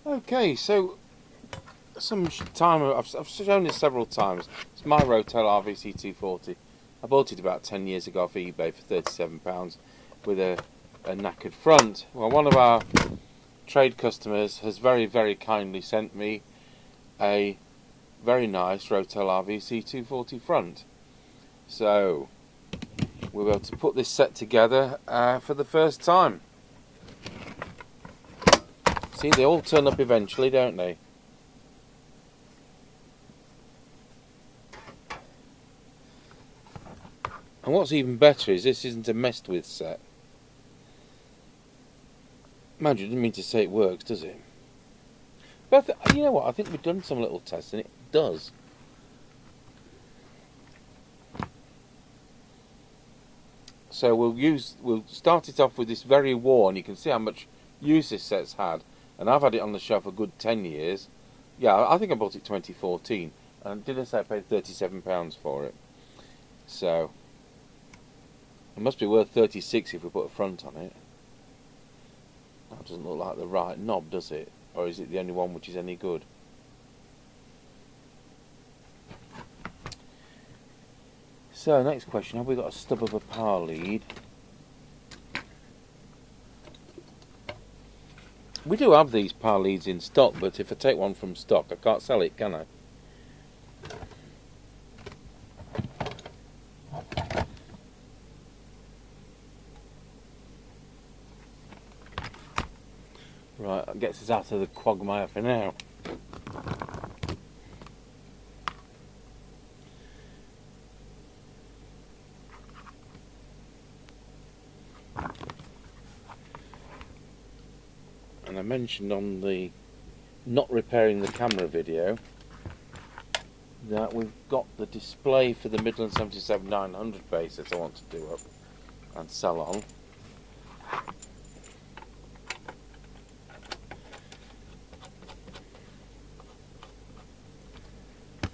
Okay, so some time I've shown this several times. It's my Rotel RVC240. I bought it about 10 years ago off eBay for £37 with a knackered front. Well, one of our trade customers has very, very kindly sent me a very nice Rotel RVC240 front. So we're able to put this set together for the first time. See, they all turn up eventually, don't they? And what's even better is this isn't a messed with set. Mind you, I didn't mean to say it works, does it? But you know what, I think we've done some little tests and it does. So we'll start it off with this very worn. You can see how much use this set's had. And I've had it on the shelf a good 10 years. Yeah, I think I bought it 2014. And did I say I paid £37 for it? So it must be worth 36 if we put a front on it. That doesn't look like the right knob, does it? Or is it the only one which is any good? So next question, have we got a stub of a power lead? We do have these power leads in stock, but if I take one from stock I can't sell it, can I? Right, that gets us out of the quagmire for now. And I mentioned on the not repairing the camera video that we've got the display for the Midland 77-900 base that I want to do up and sell on.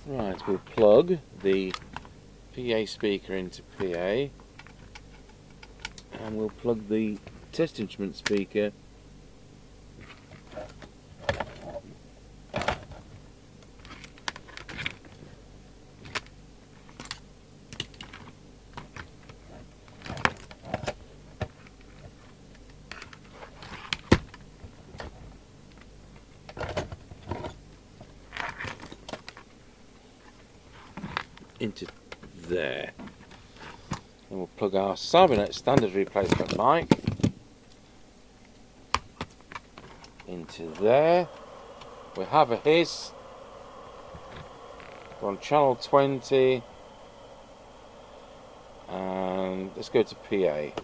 Right, we'll plug the PA speaker into PA and we'll plug the test instrument speaker into there. And we'll plug our Cybernet standard replacement mic into there. We have a hiss. We're on channel 20 and let's go to PA.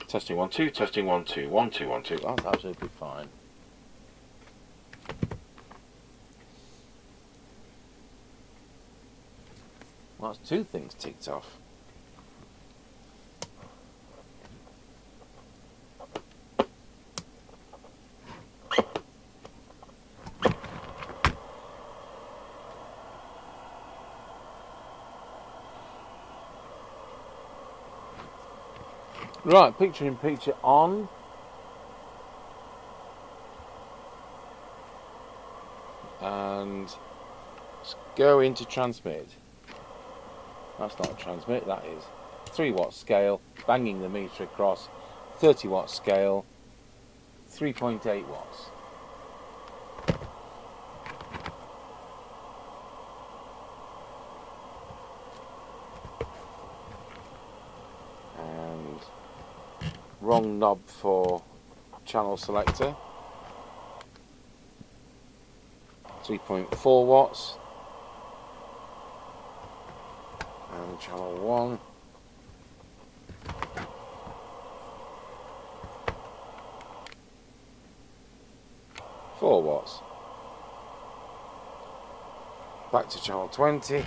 Testing 1 2, testing 1 2, 1 2 1 2. That's absolutely fine. Well, that's two things ticked off. Right, picture in picture on. And let's go into transmit. That's not a transmit, that is 3 watt scale, banging the meter across, 30 watt scale, 3.8 watts. And wrong knob for channel selector, 3.4 watts. And channel 1, four watts. Back to channel 20.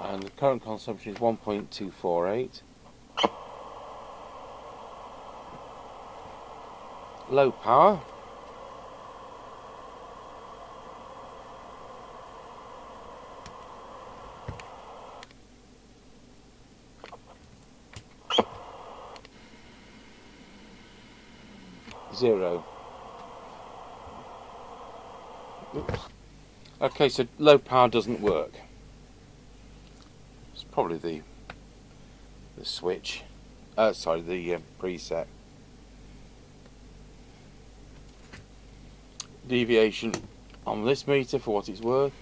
And the current consumption is 1.248. Low power. 0. Oops. Okay, so low power doesn't work. It's probably the switch. Sorry, the preset. Deviation on this meter for what it's worth.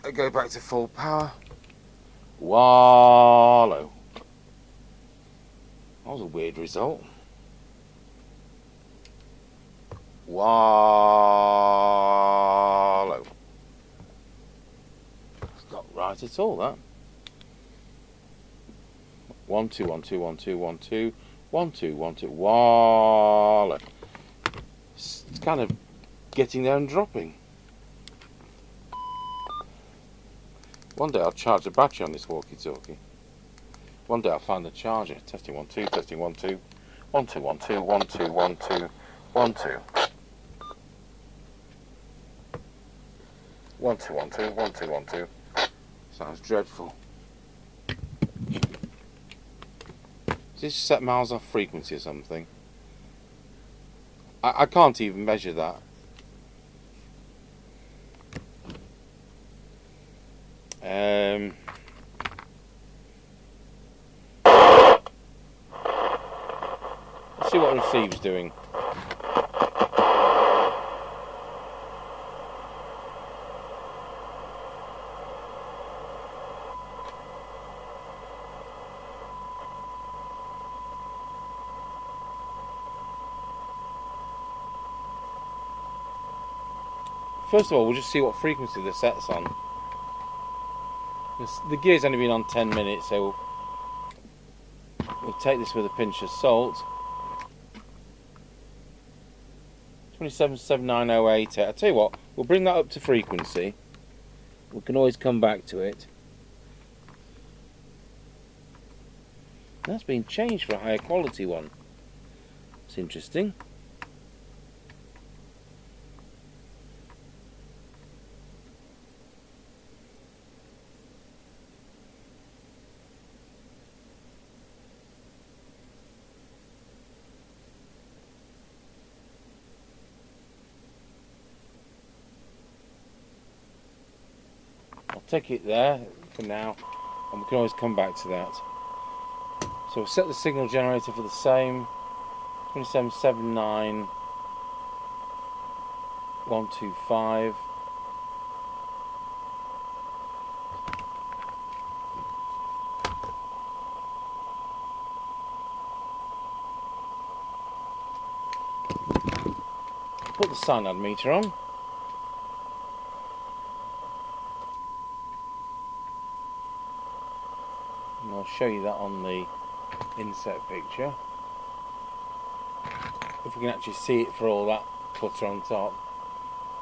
I go back to full power. Wallow. That was a weird result. Wallow. It's not right at all, that. 1 2 1 2 1 2 1 2 1 2 1 2. Wallow. It's kind of getting there and dropping. One day I'll charge the battery on this walkie-talkie. One day I'll find the charger. Testing 1 2, testing 1 2, 1 2 1 2 1 2 1 2 1 2 1 2 1 2 1 2 1 2. Sounds dreadful. Is this set miles off frequency or something? I can't even measure that. Let's see what receive's doing. First of all, we'll just see what frequency the set's on. The gear's only been on 10 minutes, so we'll take this with a pinch of salt. 277908. I'll tell you what, we'll bring that up to frequency. We can always come back to it. That's been changed for a higher quality one. It's interesting. Take it there for now, and we can always come back to that. So we'll set the signal generator for the same 2779125. Put the SINAD meter on. And I'll show you that on the inset picture. If we can actually see it for all that clutter on top.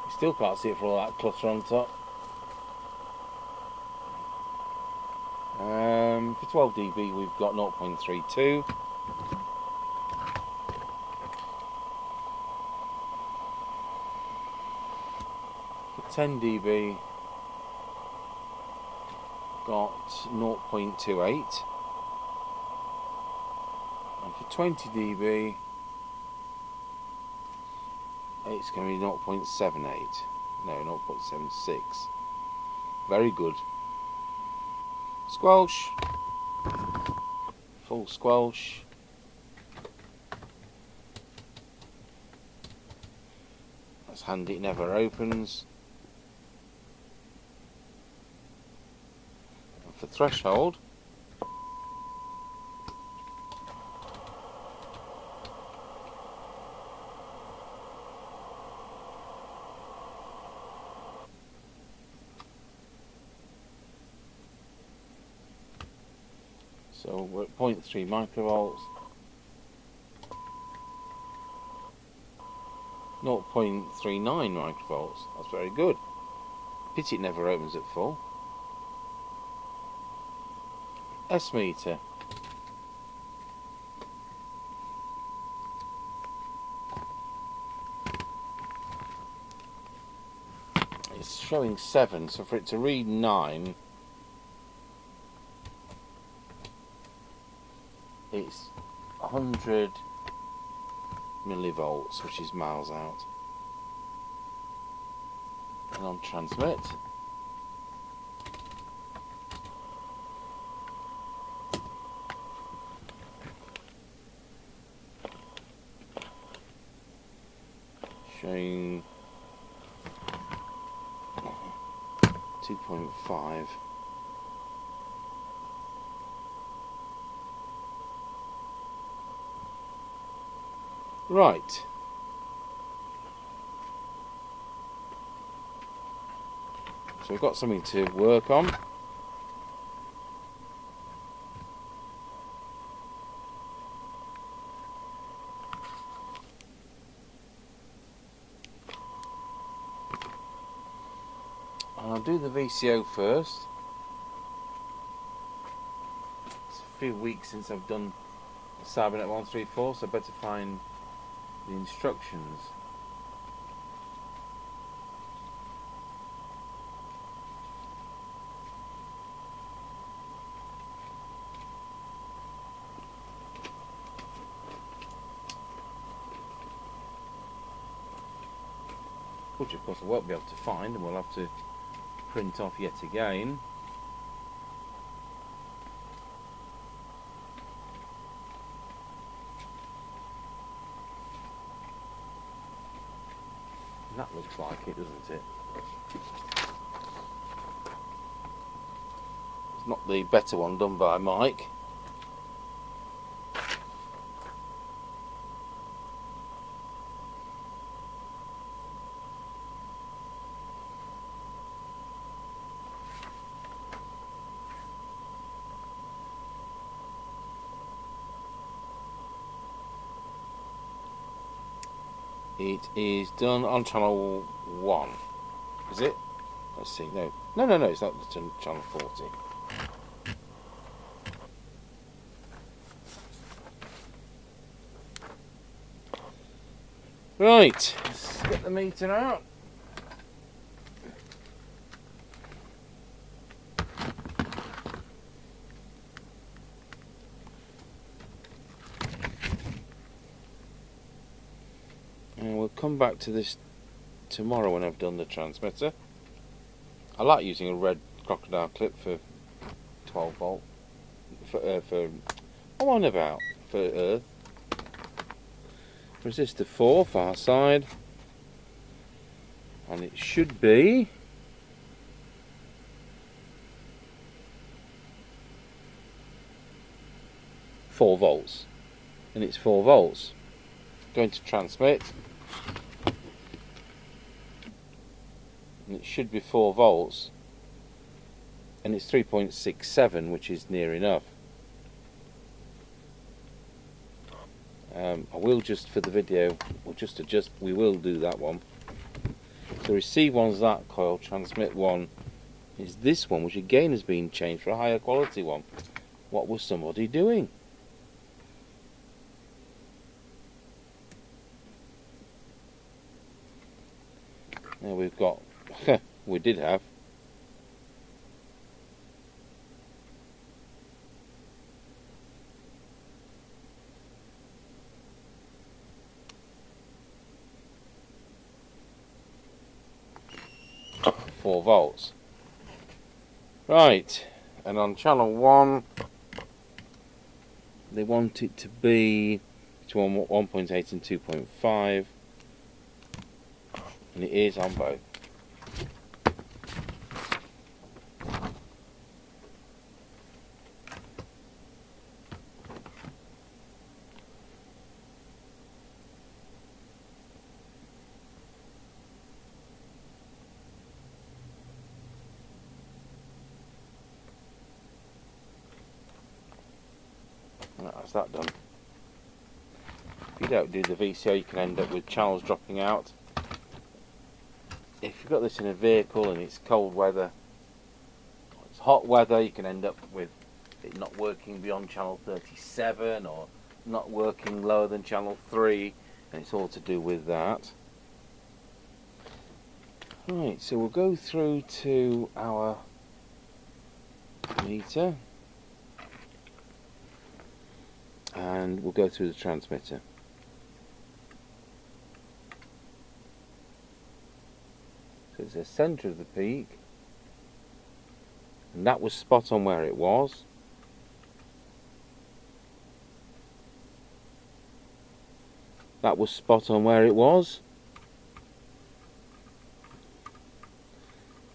You still can't see it for all that clutter on top. For 12 dB we've got 0.32. For 10 dB got 0.28, and for 20 dB it's going to be 0.78, no, 0.76. Very good. Squelch, full squelch. That's handy, it never opens. For threshold, so we're at 0.3 microvolts, 0.39 microvolts. That's very good. Pity it never opens at full. S meter. It's showing 7, so for it to read 9, it's 100 millivolts, which is miles out. And on transmit, showing 2.5. Right. So we've got something to work on. And I'll do the VCO first. It's a few weeks since I've done Cybernet 134, so I better find the instructions. Which of course I won't be able to find, and we'll have to print off yet again. And that looks like it, doesn't it? It's not the better one done by Mike. It is done on channel 1. Is it? Let's see. No, it's not channel 40. Right, let's get the meter out. And we'll come back to this tomorrow when I've done the transmitter. I like using a red crocodile clip for 12 volt. For I'm on about for earth. Resistor 4, far side. And it should be 4 volts. And it's 4 volts. Going to transmit. And it should be 4 volts, and it's 3.67, which is near enough. I will just, for the video, we'll just adjust, we will do that one. The receive one's that coil, transmit one is this one, which again has been changed for a higher quality one. What was somebody doing? Now we've got we did have four volts. Right, and on channel 1 they want it to be between 1.8 and 2.5, and it is on both. That's that done. If you don't do the VCO, you can end up with channels dropping out. If you've got this in a vehicle and it's cold weather, or it's hot weather, you can end up with it not working beyond channel 37 or not working lower than channel 3, and it's all to do with that. Right, so we'll go through to our meter and we'll go through the transmitter. it's the centre of the peak, and that was spot on where it was. That was spot on where it was.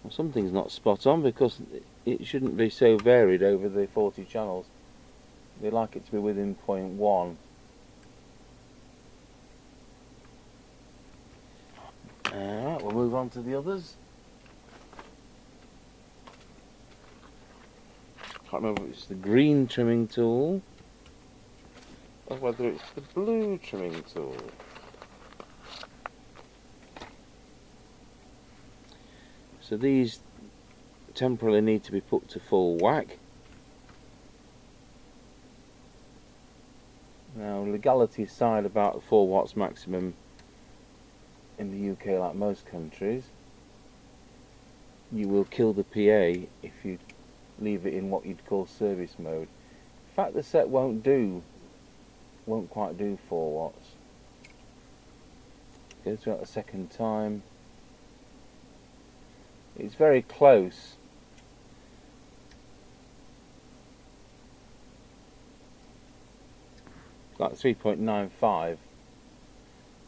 Well, something's not spot on because it shouldn't be so varied over the 40 channels. They like it to be within 0.1. Alright, we'll move on to the others. Can't remember if it's the green trimming tool or whether it's the blue trimming tool. So these temporarily need to be put to full whack. Now, legality aside about 4 watts maximum in the UK, like most countries, you will kill the PA if you leave it in what you'd call service mode. In fact, the set won't quite do 4 watts. Go through it a second time. It's very close. Like 3.95,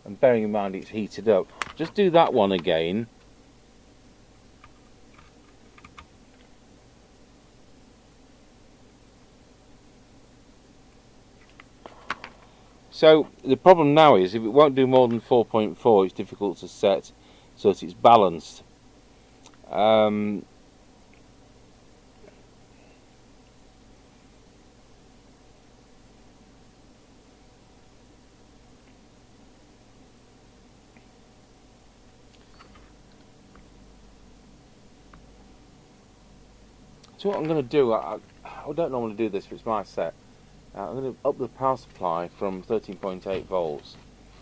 and bearing in mind it's heated up. Just do that one again. So the problem now is if it won't do more than 4.4, it's difficult to set so that it's balanced. So what I'm going to do, I don't normally do this, but it's my set. I'm going to up the power supply from 13.8 volts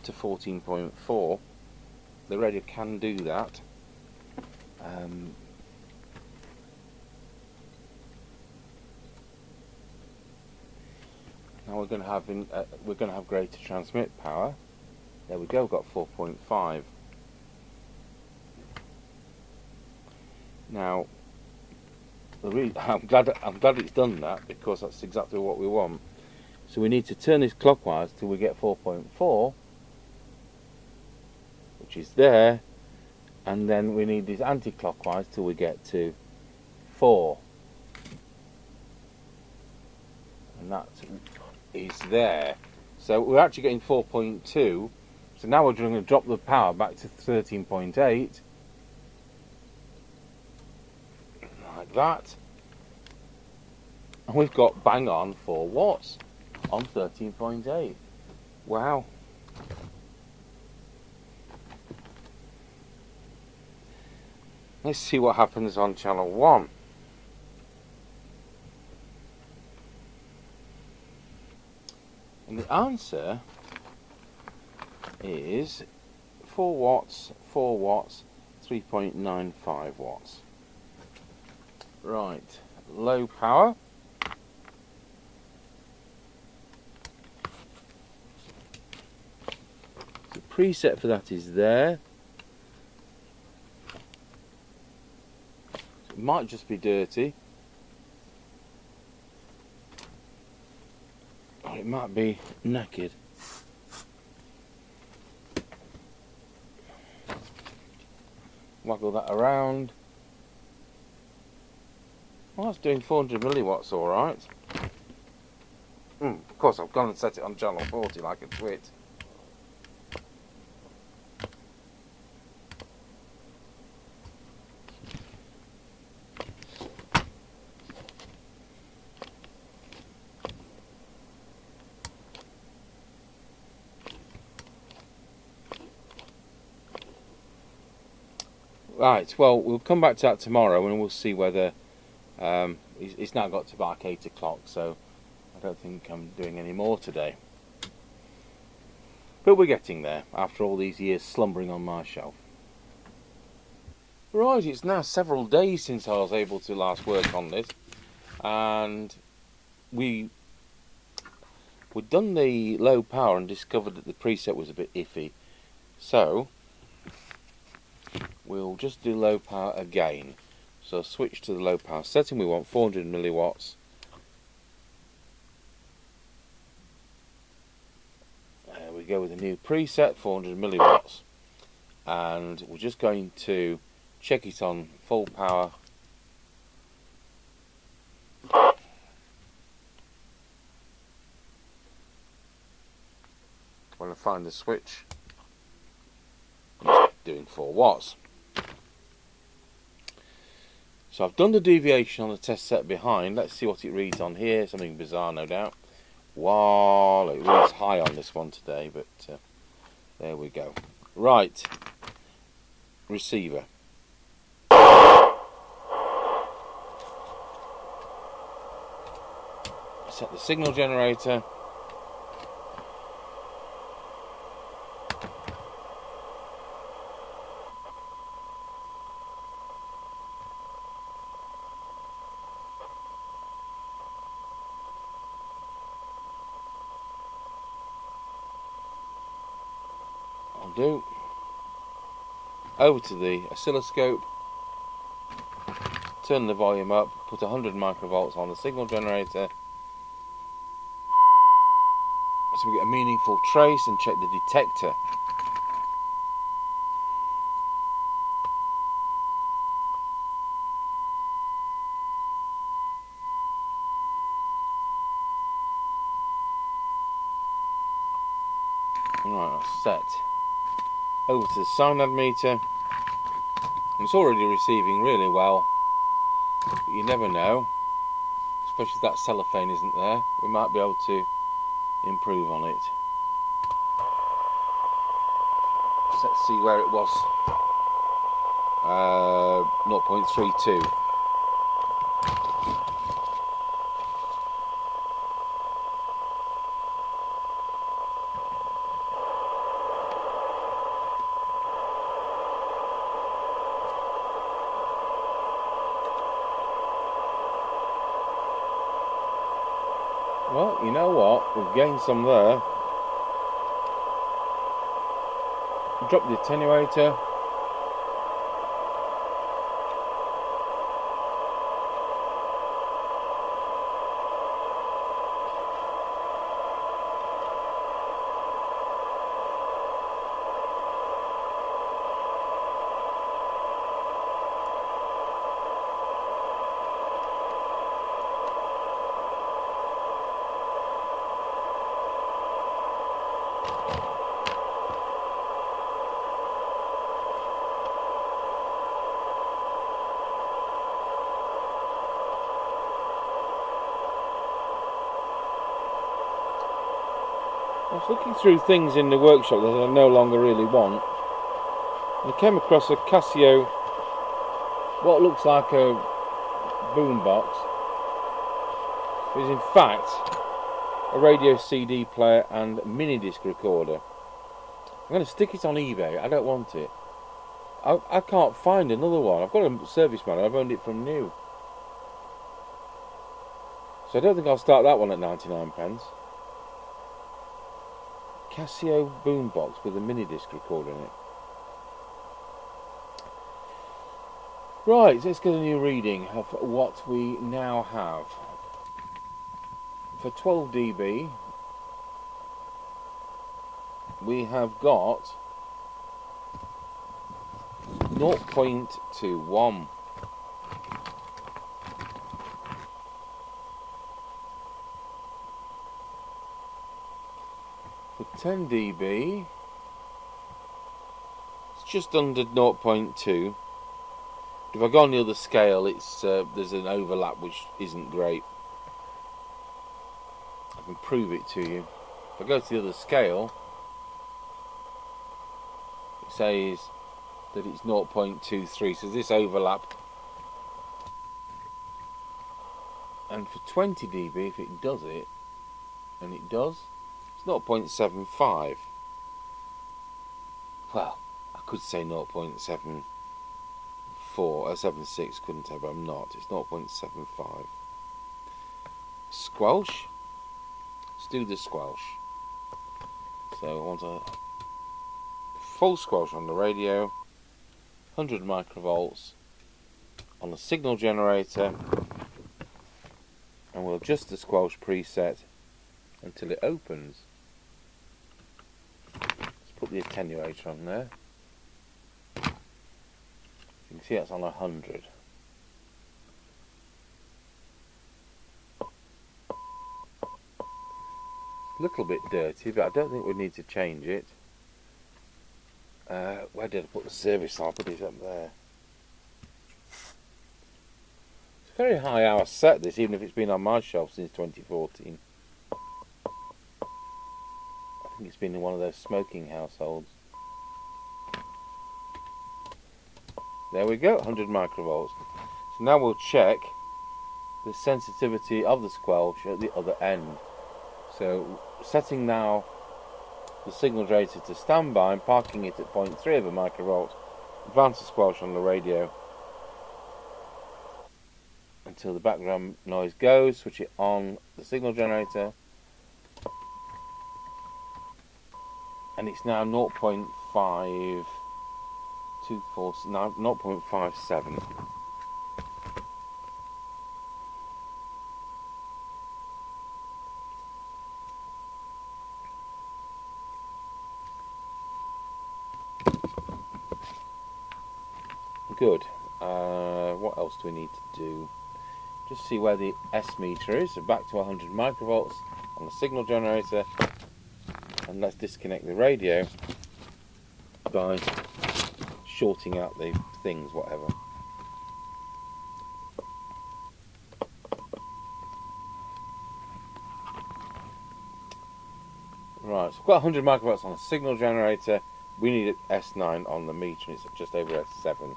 to 14.4. The radio can do that. Now we're going to have greater transmit power. There we go. Got 4.5. Now, I'm glad it's done that, because that's exactly what we want. So we need to turn this clockwise till we get 4.4, which is there, and then we need this anti-clockwise till we get to 4, and that is there. So we're actually getting 4.2. So now we're going to drop the power back to 13.8. Like that, and we've got bang on 4 watts on 13.8. Wow. Let's see what happens on channel 1. And the answer is 4 watts, 4 watts, 3.95 watts. Right, low power. The preset for that is there. It might just be dirty, or it might be naked. Waggle that around. Well, that's doing 400 milliwatts, all right. Of course, I've gone and set it on channel 40 like a twit. Right, well, we'll come back to that tomorrow and we'll see whether it's now got to about 8 o'clock, so I don't think I'm doing any more today. But we're getting there after all these years slumbering on my shelf. Right, it's now several days since I was able to last work on this, and we'd done the low power and discovered that the preset was a bit iffy. So we'll just do low power again. So switch to the low power setting. We want 400 milliwatts. There we go with a new preset, 400 milliwatts. And we're just going to check it on full power. When I find the switch, it's doing 4 watts. So I've done the deviation on the test set behind. Let's see what it reads on here. Something bizarre, no doubt. Wow, it reads high on this one today, but there we go. Right, receiver. Set the signal generator. Do over to the oscilloscope, turn the volume up, put 100 microvolts on the signal generator so we get a meaningful trace, and check the detector. Right, that's set. Over to the SINAD meter, and it's already receiving really well, but you never know, especially if that cellophane isn't there. We might be able to improve on it. So let's see where it was. 0.32. Well, you know what? We've gained some there. Drop the attenuator. I was looking through things in the workshop that I no longer really want, and I came across a Casio, what looks like a boombox. It is in fact a radio CD player and mini disc recorder. I'm going to stick it on eBay. I don't want it. I can't find another one. I've got a service manual. I've owned it from new. So I don't think I'll start that one at 99p. Casio boombox with a mini disc recorder in it. Right, let's get a new reading of what we now have. For 12 dB, we have got 0.21. For 10 dB, it's just under 0.2. If I go on the other scale, it's there's an overlap which isn't great. I can prove it to you. If I go to the other scale, it says that it's 0.23, so this overlap. And for 20 dB, if it does it, and it does, it's 0.75. Well, I could say 0.74 or 76, couldn't I? But I'm not. It's 0.75. Squelch. Let's do the squelch. So I want a full squelch on the radio. 100 microvolts on the signal generator, and we'll adjust the squelch preset until it opens. Let's put the attenuator on there. You can see that's on 100. A little bit dirty, but I don't think we need to change it. Where did I put the service? I'll put it up there. It's a very high hour set, this, even if it's been on my shelf since 2014. I think it's been in one of those smoking households. There we go, 100 microvolts. So now we'll check the sensitivity of the squelch at the other end. So setting now the signal generator to standby and parking it at 0.3 of a microvolt. Advance the squelch on the radio until the background noise goes. Switch it on the signal generator, and it's now 0.57. Good. What else do we need to do? Just see where the S meter is. So back to 100 microvolts on the signal generator, and let's disconnect the radio by shorting out the things, whatever. Right, so we've got 100 microvolts on the signal generator. We need an S9 on the meter, and it's just over S7.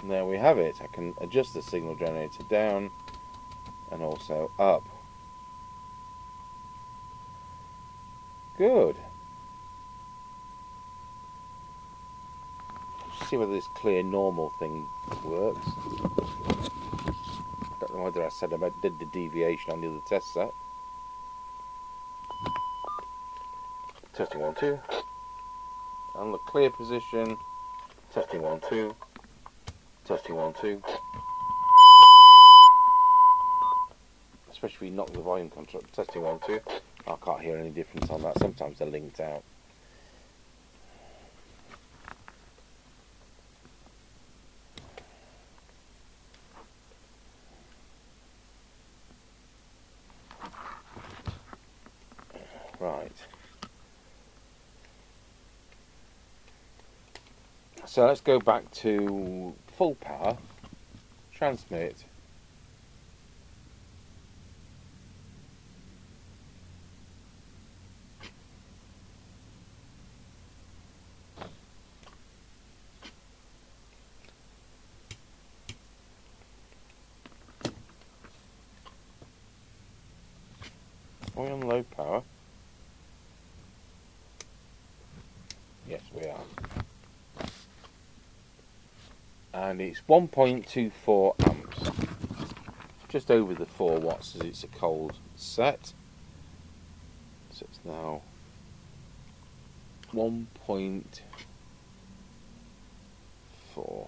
And there we have it. I can adjust the signal generator down and also up. Good. Let's see whether this clear normal thing works. Don't know whether I said I did the deviation on the other test set. Testing 1, 2. On the clear position. Testing 1, 2. Testing 1, 2. Especially if you knock the volume control. Testing 1, 2. I can't hear any difference on that. Sometimes they're linked out. Right. So let's go back to full power, transmit. Are we on low power? Yes, we are. And it's 1.24 amps, just over the 4 watts as it's a cold set. So it's now 1.4.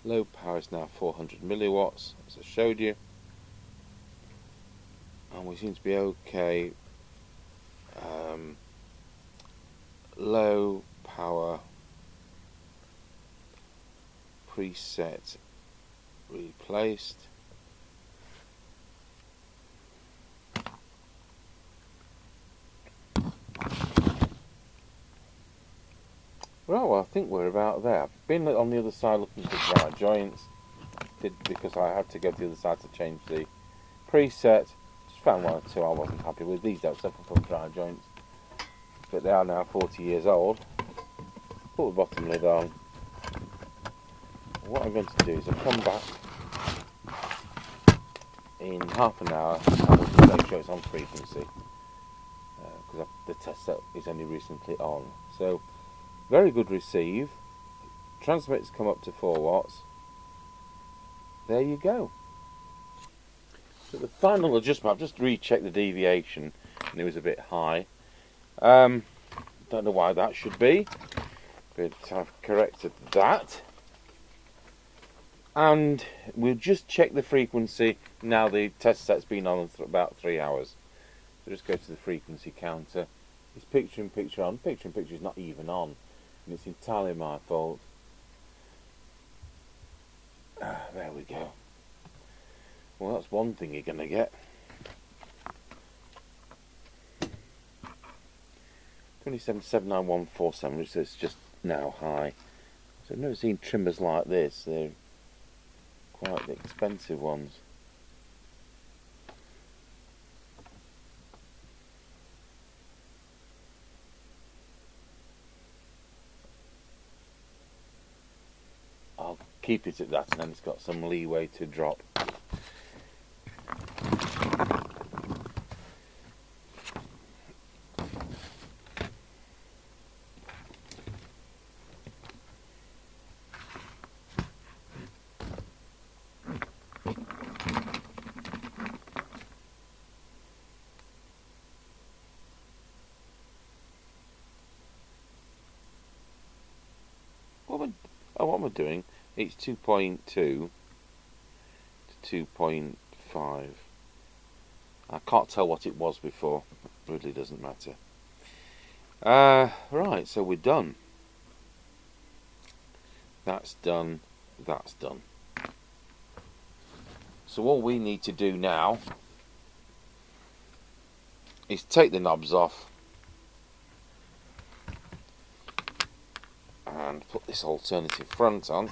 Low power is now 400 milliwatts, as I showed you. And we seem to be okay. Low power preset replaced. Right, well, I think we're about there. I've been on the other side looking for dry joints, because I had to go to the other side to change the preset. Just found 1 or 2 I wasn't happy with. These don't suffer from dry joints, but they are now 40 years old. Put the bottom lid on. What I'm going to do is I'll come back in half an hour and we'll just make sure it's on frequency, because the test set is only recently on. So very good receive. Transmit's come up to 4 watts. There you go. So the final adjustment, I've just rechecked the deviation and it was a bit high. Don't know why that should be, but I've corrected that. And we'll just check the frequency now the test set's been on for about 3 hours. So just go to the frequency counter. It's picture in picture on. Picture in picture is not even on, and it's entirely my fault. There we go. Well, that's one thing you're going to get. 27,79147, which is just now high. So I've never seen trimmers like this. They're quite the expensive ones. I'll keep it at that, and then it's got some leeway to drop. What we're doing, it's 2.2 to 2.5. I can't tell what it was before. It really doesn't matter. Right, so we're done. That's done. That's done. So all we need to do now is take the knobs off and put this alternative front on,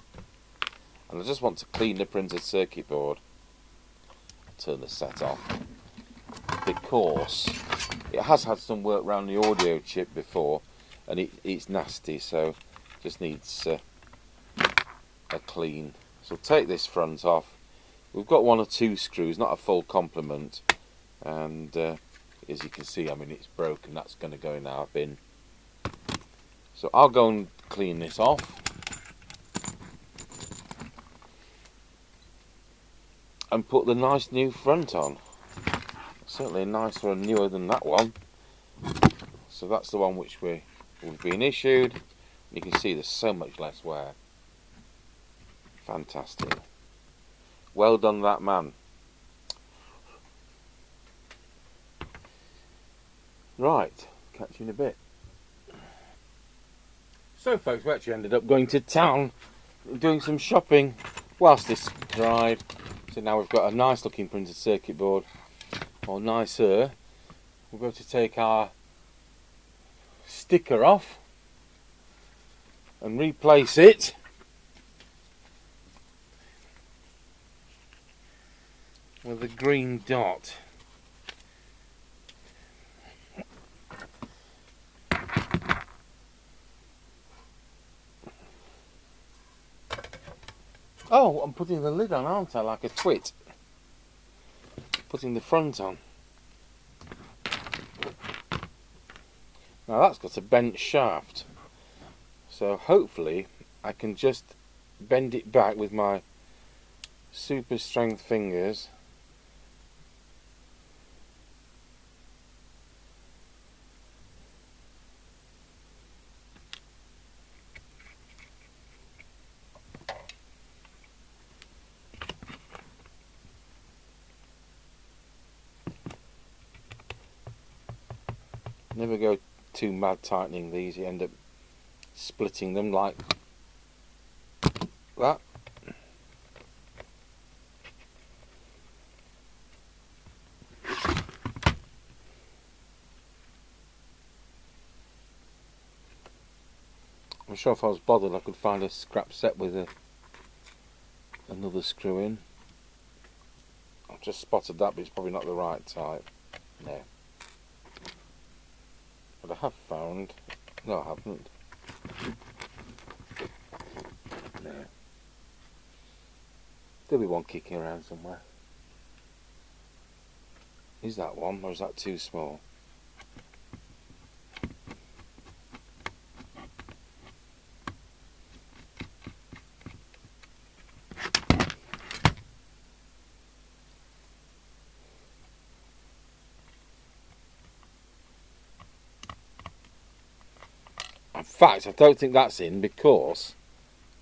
and I just want to clean the printed circuit board. Turn the set off because it has had some work around the audio chip before, and it's nasty, so just needs a clean. So take this front off. We've got 1 or 2 screws, not a full complement, and as you can see, I mean, it's broken. That's going to go in our bin. So I'll go and clean this off. And put the nice new front on. Certainly nicer and newer than that one. So that's the one which we've been issued. You can see there's so much less wear. Fantastic. Well done, that man. Right, catch you in a bit. So folks, we actually ended up going to town, doing some shopping whilst this dried. So now we've got a nice looking printed circuit board, or nicer. We're going to take our sticker off and replace it with a green dot. Oh, I'm putting the lid on, aren't I, like a twit? Putting the front on. Now that's got a bent shaft, so hopefully I can just bend it back with my super strength fingers. Never go too mad tightening these, you end up splitting them like that. I'm sure if I was bothered I could find a scrap set with another screw in. I've just spotted that, but it's probably not the right type. No. But I have found... No, I haven't. No. There'll be one kicking around somewhere. Is that one, or is that too small? fact, I don't think that's in because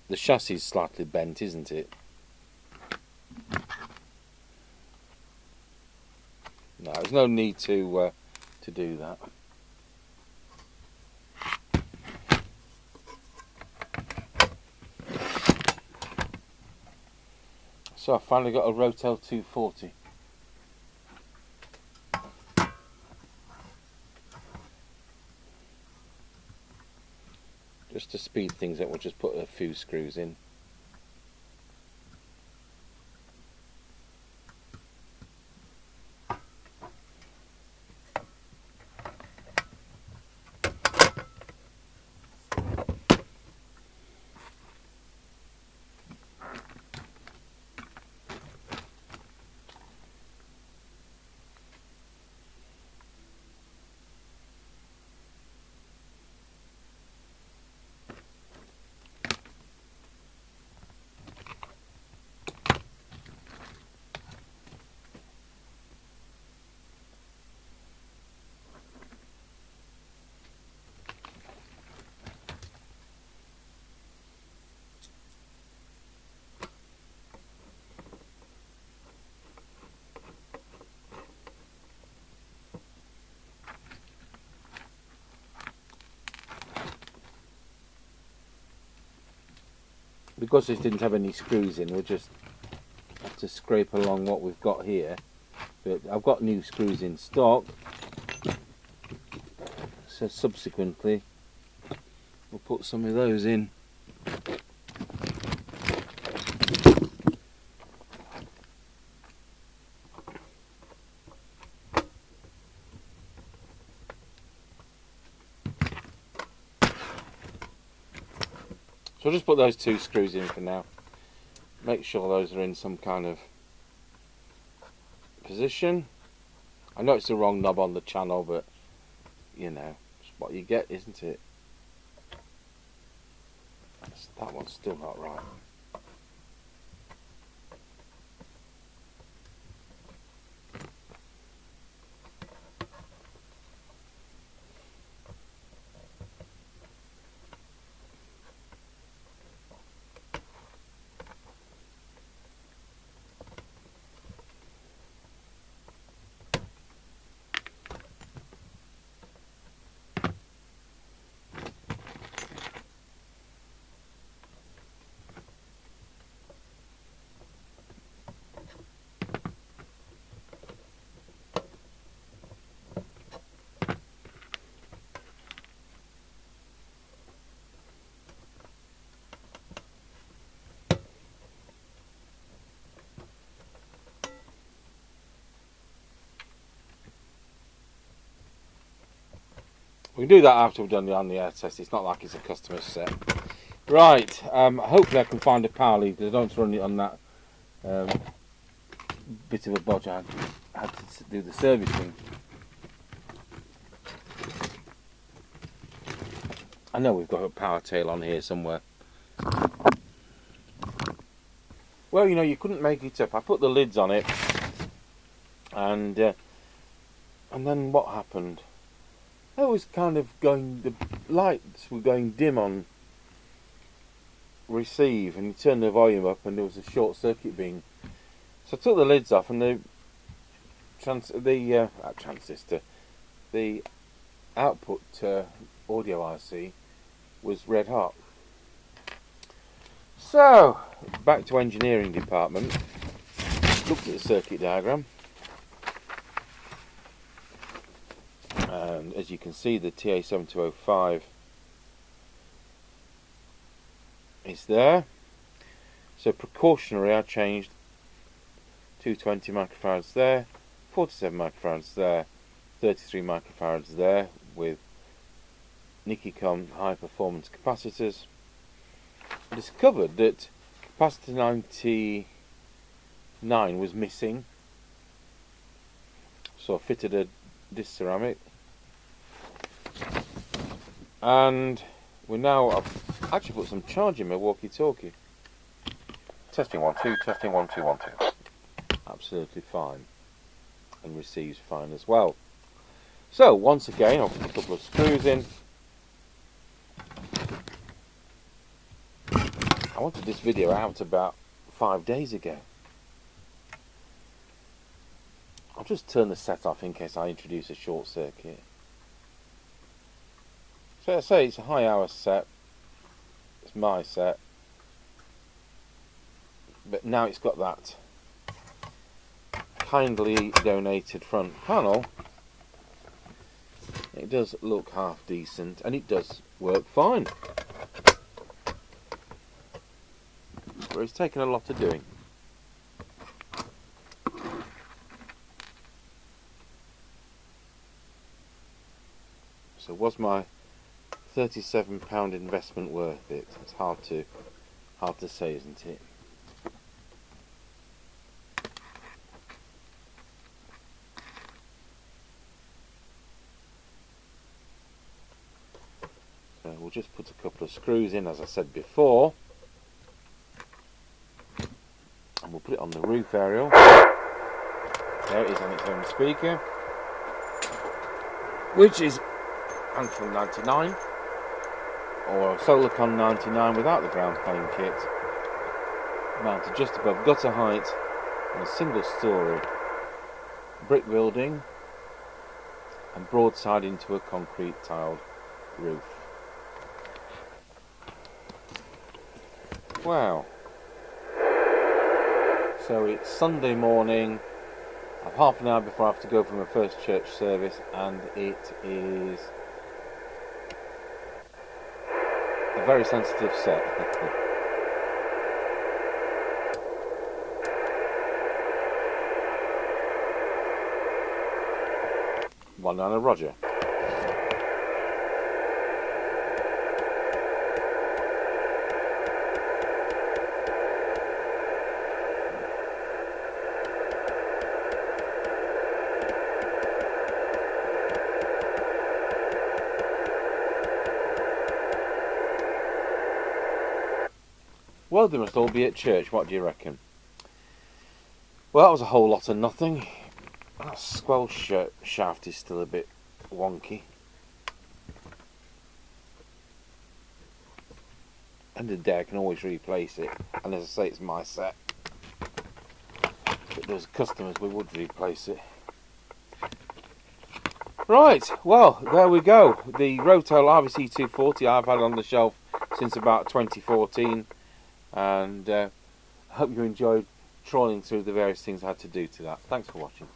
the chassis is slightly bent, isn't it? No, there's no need to do that. So I finally got a Rotel 240. Just to speed things up, we'll just put a few screws in. Because this didn't have any screws in, we'll just have to scrape along what we've got here. But I've got new screws in stock, so subsequently we'll put some of those in. So I'll just put those two screws in for now. Make sure those are in some kind of position. I know it's the wrong knob on the channel, but you know, it's what you get, isn't it? That one's still not right. We can do that after we've done the on-the-air test. It's not like it's a customer set. Right, hopefully I can find a power lead, because I don't run it on that bit of a bodge I had to do the servicing. I know we've got a power tail on here somewhere. Well, you know, you couldn't make it up. I put the lids on it, and then what happened? It was kind of going, the lights were going dim on receive, and you turned the volume up and there was a short circuit being. So I took the lids off, and the transistor, the output audio IC was red hot. So back to engineering department, looked at the circuit diagram, and as you can see, the TA7205 is there. So precautionary, I changed 220 microfarads there, 47 microfarads there, 33 microfarads there with Nikon high performance capacitors. I discovered that capacitor 99 was missing, so I fitted a disc ceramic, and I've actually put some charge in my walkie-talkie. Testing 1 2, testing 1 2 1 2. Absolutely fine, and receives fine as well. So once again, I'll put a couple of screws in. wanted this video out about 5 days ago. I'll just turn the set off in case I introduce a short circuit. So I say it's a high hour set. It's my set. But now it's got that kindly donated front panel. It does look half decent and it does work fine. But it's taken a lot of doing. So was my £37 investment worth it? It's hard to say, isn't it? So we'll just put a couple of screws in, as I said before, and we'll put it on the roof aerial. There it is on its own speaker, which is Anthem 99 or Solarcon 99 without the ground plane kit, mounted just above gutter height in a single story brick building and broadside into a concrete tiled roof. Wow. So it's Sunday morning. I've half an hour before I have to go for my first church service, and it is a very sensitive set. One down a Roger. Well, they must all be at church. What do you reckon? Well, that was a whole lot of nothing. That squelch shaft is still a bit wonky. End of the day, I can always replace it. And as I say, it's my set. If it was customers, we would replace it. Right, well, there we go. The Rotel RVC240 I've had on the shelf since about 2014. And I hope you enjoyed trawling through the various things I had to do to that. Thanks for watching.